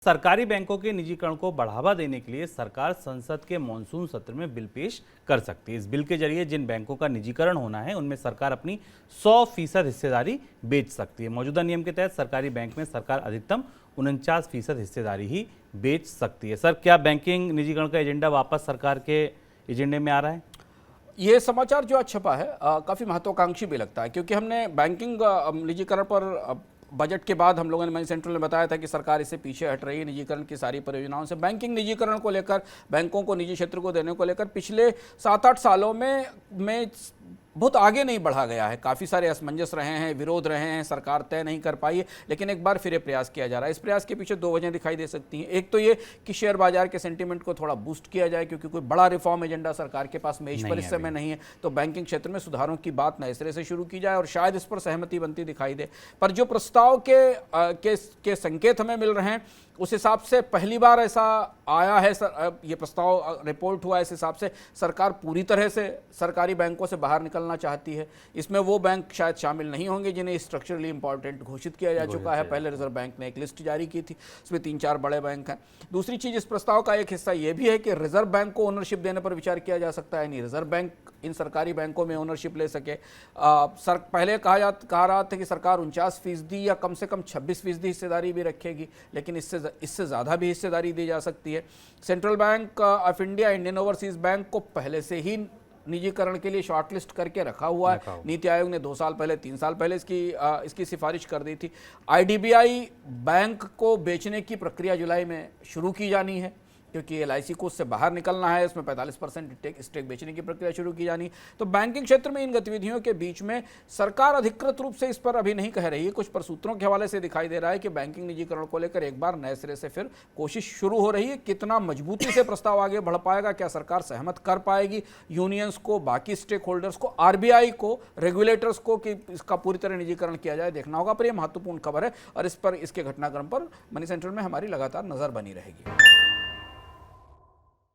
सरकारी बैंकों के निजीकरण को बढ़ावा देने के लिए सरकार संसद के मॉनसून सत्र में बिल पेश कर सकती है। इस बिल के जरिए जिन बैंकों का निजीकरण होना है उनमें सरकार अपनी 100% हिस्सेदारी बेच सकती है। मौजूदा नियम के तहत सरकारी बैंक में सरकार अधिकतम 49% हिस्सेदारी ही बेच सकती है। सर, क्या बैंकिंग निजीकरण का एजेंडा वापस सरकार के एजेंडे में आ रहा है? ये समाचार जो आज छपा है काफ़ी महत्वाकांक्षी भी लगता है, क्योंकि हमने बैंकिंग निजीकरण पर बजट के बाद हम लोगों ने मनी सेंट्रल ने बताया था कि सरकार इससे पीछे हट रही है। निजीकरण की सारी परियोजनाओं से बैंकिंग निजीकरण को लेकर, बैंकों को निजी क्षेत्र को देने को लेकर पिछले 7-8 सालों में बहुत आगे नहीं बढ़ा गया है। काफ़ी सारे असमंजस रहे हैं, विरोध रहे हैं, सरकार तय नहीं कर पाई है, लेकिन एक बार फिर ये प्रयास किया जा रहा है। इस प्रयास के पीछे 2 वजह दिखाई दे सकती हैं। एक तो ये कि शेयर बाजार के सेंटीमेंट को थोड़ा बूस्ट किया जाए, क्योंकि कोई बड़ा रिफॉर्म एजेंडा सरकार के पास मेज पर इस समय नहीं है, तो बैंकिंग क्षेत्र में सुधारों की बात नए सिरे से शुरू की जाए और शायद इस पर सहमति बनती दिखाई दे। पर जो प्रस्ताव के संकेत हमें मिल रहे हैं, उस हिसाब से पहली बार ऐसा आया है, ये प्रस्ताव रिपोर्ट हुआ है, इस हिसाब से सरकार पूरी तरह से सरकारी बैंकों से बाहर निकलना चाहती है। इसमें वो बैंक शायद शामिल नहीं होंगे जिन्हें स्ट्रक्चरली इंपॉर्टेंट घोषित किया जा चुका है। पहले रिजर्व बैंक ने एक लिस्ट जारी की थी, उसमें 3-4 बड़े बैंक हैं। दूसरी चीज़, इस प्रस्ताव का एक हिस्सा ये भी है कि रिजर्व बैंक को ओनरशिप देने पर विचार किया जा सकता है। नहीं, रिजर्व बैंक इन सरकारी बैंकों में ओनरशिप ले सके। पहले कहा रहा था कि सरकार 49% या कम से कम 26% हिस्सेदारी भी रखेगी, लेकिन इससे ज़्यादा भी हिस्सेदारी दी जा सकती है। Central bank of India, Indian overseas bank को पहले से ही निजीकरण के लिए शॉर्टलिस्ट करके रखा हुआ है। नीति आयोग ने 2 साल पहले, 3 साल पहले इसकी सिफारिश कर दी थी। IDBI बैंक को बेचने की प्रक्रिया जुलाई में शुरू की जानी है, क्योंकि LIC को उससे बाहर निकलना है, उसमें 45% स्टेक बेचने की प्रक्रिया शुरू की जानी। तो बैंकिंग क्षेत्र में इन गतिविधियों के बीच में सरकार अधिकृत रूप से इस पर अभी नहीं कह रही है। कुछ पर सूत्रों के हवाले से दिखाई दे रहा है कि बैंकिंग निजीकरण को लेकर एक बार नए सिरे से फिर कोशिश शुरू हो रही है। कितना मजबूती से प्रस्ताव आगे बढ़ पाएगा, क्या सरकार सहमत कर पाएगी यूनियंस को, बाकी स्टेक होल्डर्स को, RBI को, रेगुलेटर्स को कि इसका पूरी तरह निजीकरण किया जाए, देखना होगा। पर यह महत्वपूर्ण खबर है और इस पर, इसके घटनाक्रम पर मनी सेंट्रल में हमारी लगातार नजर बनी रहेगी।